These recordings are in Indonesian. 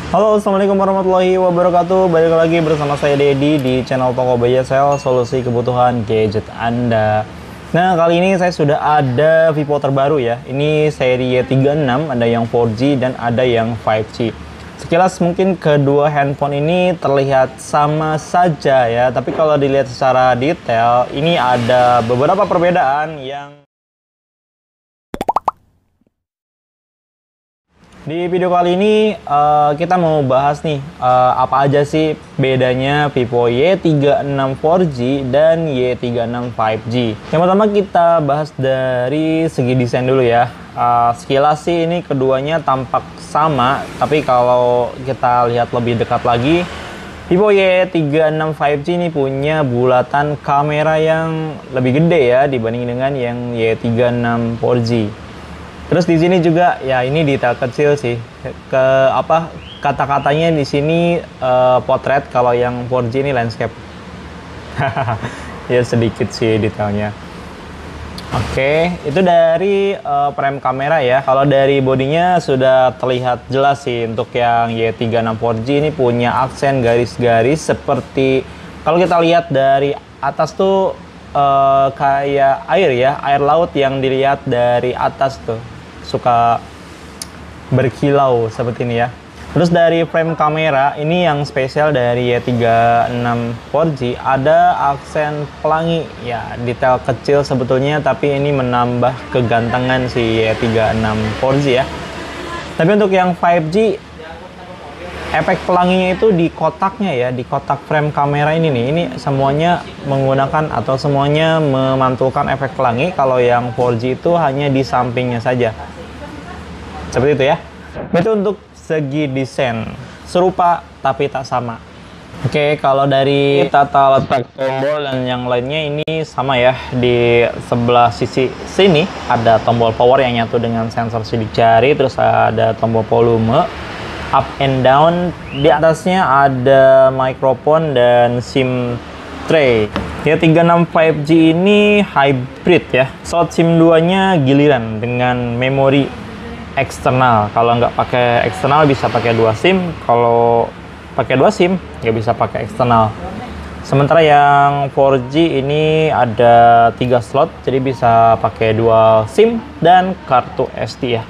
Halo, assalamualaikum warahmatullahi wabarakatuh. Balik lagi bersama saya Dedi di channel Toko Sel, solusi kebutuhan gadget Anda. Nah, kali ini saya sudah ada Vivo terbaru ya. Ini seri Y36, ada yang 4G dan ada yang 5G. Sekilas mungkin kedua handphone ini terlihat sama saja ya, tapi kalau dilihat secara detail, ini ada beberapa perbedaan yang di video kali ini kita mau bahas nih apa aja sih bedanya Vivo Y36 4G dan Y36 5G. Yang pertama kita bahas dari segi desain dulu ya. Sekilas sih ini keduanya tampak sama, tapi kalau kita lihat lebih dekat lagi, Vivo Y36 5G ini punya bulatan kamera yang lebih gede ya dibanding dengan yang Y36 4G. Terus di sini juga ya ini detail kecil sih. Kata-katanya di sini potret, kalau yang 4G ini landscape. Ya sedikit sih detailnya. Oke, itu dari frame kamera ya. Kalau dari bodinya sudah terlihat jelas sih. Untuk yang Y36 4G ini punya aksen garis-garis seperti kalau kita lihat dari atas tuh kayak air ya, air laut yang dilihat dari atas tuh suka berkilau seperti ini ya. Terus dari frame kamera ini yang spesial dari Y36 4G ada aksen pelangi ya, detail kecil sebetulnya tapi ini menambah kegantengan si Y36 4G ya. Tapi untuk yang 5G efek pelanginya itu di kotaknya ya, di kotak frame kamera ini nih. Ini semuanya menggunakan atau semuanya memantulkan efek pelangi. Kalau yang 4G itu hanya di sampingnya saja. Seperti itu ya. Itu untuk segi desain serupa tapi tak sama. Oke, kalau dari tata letak tombol dan yang lainnya ini sama ya. Di sebelah sisi sini ada tombol power yang nyatu dengan sensor sidik jari, terus ada tombol volume up and down. Di atasnya ada microphone dan SIM tray. Y36 5G ini hybrid ya. Slot SIM 2-nya giliran dengan memori eksternal. Kalau nggak pakai eksternal bisa pakai 2 SIM. Kalau pakai 2 SIM nggak bisa pakai eksternal. Sementara yang 4G ini ada 3 slot, jadi bisa pakai 2 SIM dan kartu SD ya.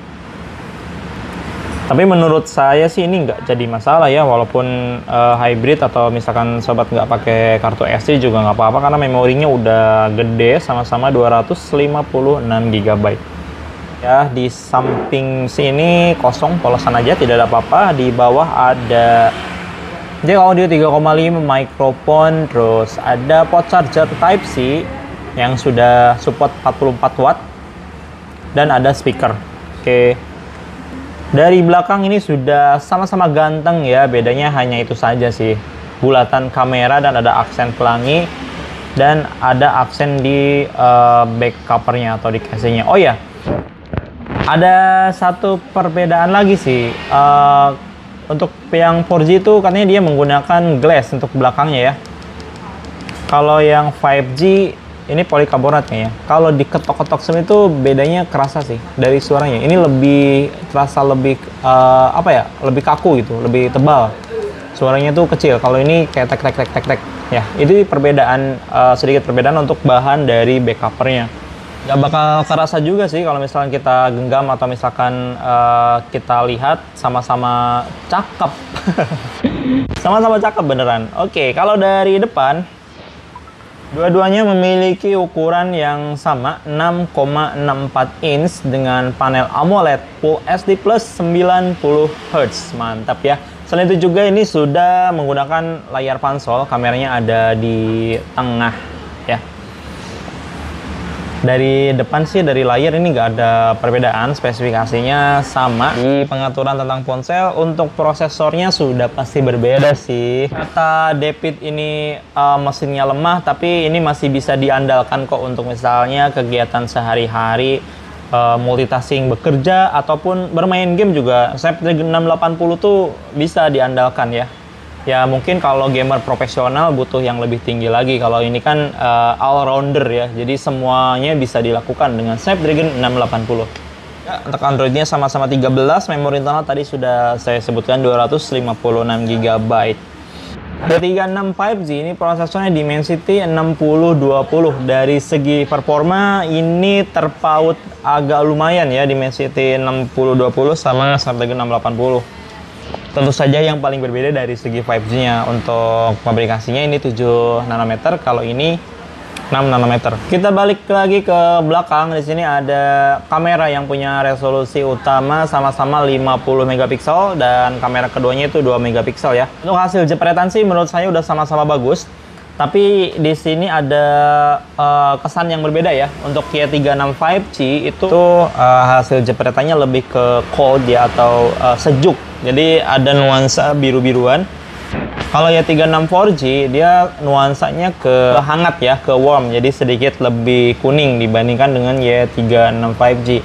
Tapi menurut saya sih ini nggak jadi masalah ya, walaupun hybrid atau misalkan sobat nggak pakai kartu SD juga nggak apa-apa karena memorinya udah gede, sama-sama 256 GB. Ya, di samping sini kosong, polosan aja, tidak ada apa-apa. Di bawah ada jack audio 3,5, mikrofon, terus ada port charger Type C yang sudah support 44 watt dan ada speaker. Oke. Dari belakang ini sudah sama-sama ganteng ya, bedanya hanya itu saja sih. Bulatan kamera dan ada aksen pelangi dan ada aksen di back covernya atau di casingnya. Oh ya, ada satu perbedaan lagi sih. Untuk yang 4G itu katanya dia menggunakan glass untuk belakangnya ya. Kalau yang 5G ini polikarbonatnya ya. Kalau diketok-ketok SIM itu bedanya kerasa sih dari suaranya. Ini lebih terasa lebih lebih kaku gitu, lebih tebal. Suaranya tuh kecil. Kalau ini kayak tek tek tek tek tek. Ya, itu perbedaan, sedikit perbedaan untuk bahan dari back covernya. Nggak bakal kerasa juga sih kalau misalkan kita genggam atau misalkan kita lihat, sama-sama cakep. Sama-sama cakep beneran. Oke, kalau dari depan dua-duanya memiliki ukuran yang sama, 6,64 inch dengan panel AMOLED Full HD Plus 90 Hz. Mantap ya. Selain itu juga ini sudah menggunakan layar pansol, kameranya ada di tengah ya. Dari depan sih, dari layar ini nggak ada perbedaan, spesifikasinya sama. Di pengaturan tentang ponsel, untuk prosesornya sudah pasti berbeda sih. Kata David ini mesinnya lemah, tapi ini masih bisa diandalkan kok untuk misalnya kegiatan sehari-hari, multitasking bekerja, ataupun bermain game juga. Snapdragon 680 tuh bisa diandalkan ya. Ya mungkin kalau gamer profesional butuh yang lebih tinggi lagi. Kalau ini kan all rounder ya, jadi semuanya bisa dilakukan dengan Snapdragon 680. Ya, untuk Androidnya sama-sama 13, memori internal tadi sudah saya sebutkan 256 GB. D36 5G ini prosesornya Dimensity 6020. Dari segi performa ini terpaut agak lumayan ya, Dimensity 6020 sama Snapdragon 680. Tentu saja yang paling berbeda dari segi 5G-nya. Untuk pabrikasinya ini 7 nanometer, kalau ini 6 nanometer. Kita balik lagi ke belakang. Di sini ada kamera yang punya resolusi utama sama-sama 50 megapiksel dan kamera keduanya itu 2 megapiksel ya. Untuk hasil jepretan sih menurut saya udah sama-sama bagus. Tapi di sini ada kesan yang berbeda ya. Untuk Y36 5G itu hasil jepretannya lebih ke cold ya, atau sejuk. Jadi ada nuansa biru-biruan. Kalau Y36 4G dia nuansanya ke hangat ya, ke warm, jadi sedikit lebih kuning dibandingkan dengan Y36 5G.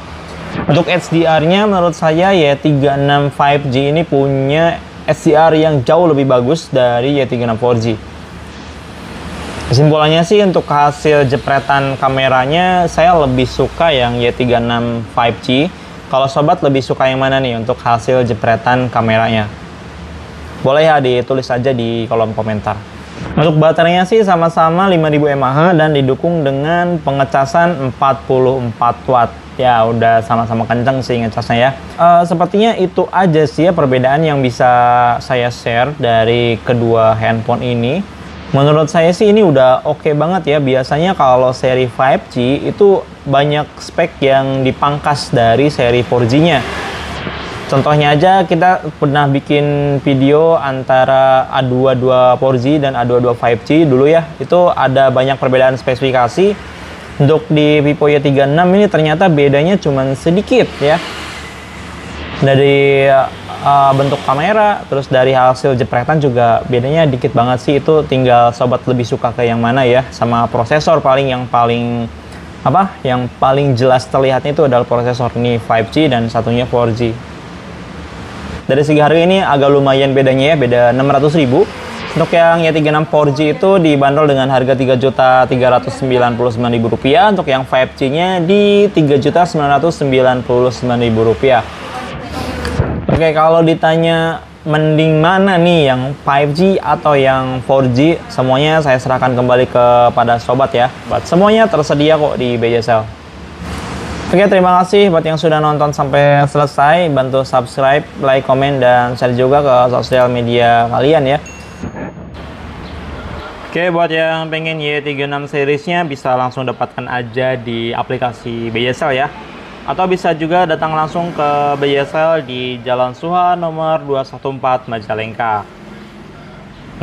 Untuk HDR-nya menurut saya Y36 5G ini punya HDR yang jauh lebih bagus dari Y36 4G. Kesimpulannya sih untuk hasil jepretan kameranya saya lebih suka yang Y36 5G. Kalau sobat lebih suka yang mana nih untuk hasil jepretan kameranya? Boleh ya ditulis aja di kolom komentar. Untuk baterainya sih sama-sama 5000 mAh dan didukung dengan pengecasan 44 watt. Ya udah sama-sama kenceng sih ngecasnya ya. Sepertinya itu aja sih ya perbedaan yang bisa saya share dari kedua handphone ini. Menurut saya sih ini udah oke banget ya. Biasanya kalau seri 5G itu banyak spek yang dipangkas dari seri 4G-nya. Contohnya aja kita pernah bikin video antara A22 4G dan A22 5G dulu ya. Itu ada banyak perbedaan spesifikasi. Untuk di Vivo Y36 ini ternyata bedanya cuma sedikit ya. Dari bentuk kamera, terus dari hasil jepretan juga bedanya dikit banget sih. Itu tinggal sobat lebih suka ke yang mana ya. Sama prosesor yang paling jelas terlihatnya itu adalah prosesor ini 5G dan satunya 4G. Dari segi harga ini agak lumayan bedanya ya, beda 600.000. Untuk yang Y36 4G itu dibanderol dengan harga Rp3.399.000. Untuk yang 5G-nya di Rp3.999.000. Oke, kalau ditanya mending mana nih, yang 5G atau yang 4G, semuanya saya serahkan kembali kepada sobat ya. Semuanya tersedia kok di BJSL. Oke, terima kasih buat yang sudah nonton sampai selesai. Bantu subscribe, like, komen, dan share juga ke sosial media kalian ya. Oke, buat yang pengen Y36 seriesnya bisa langsung dapatkan aja di aplikasi BJSL ya. Atau bisa juga datang langsung ke BJSL di Jalan Suha nomor 214 Majalengka.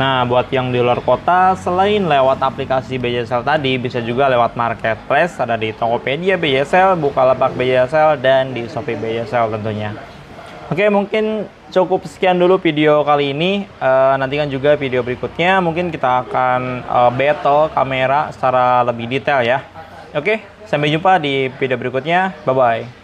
Nah, buat yang di luar kota, selain lewat aplikasi BJSL tadi, bisa juga lewat marketplace, ada di Tokopedia BJSL, Bukalapak BJSL, dan di Shopee BJSL tentunya. Oke, mungkin cukup sekian dulu video kali ini. Nantikan juga video berikutnya, mungkin kita akan battle kamera secara lebih detail ya. Oke, sampai jumpa di video berikutnya. Bye-bye.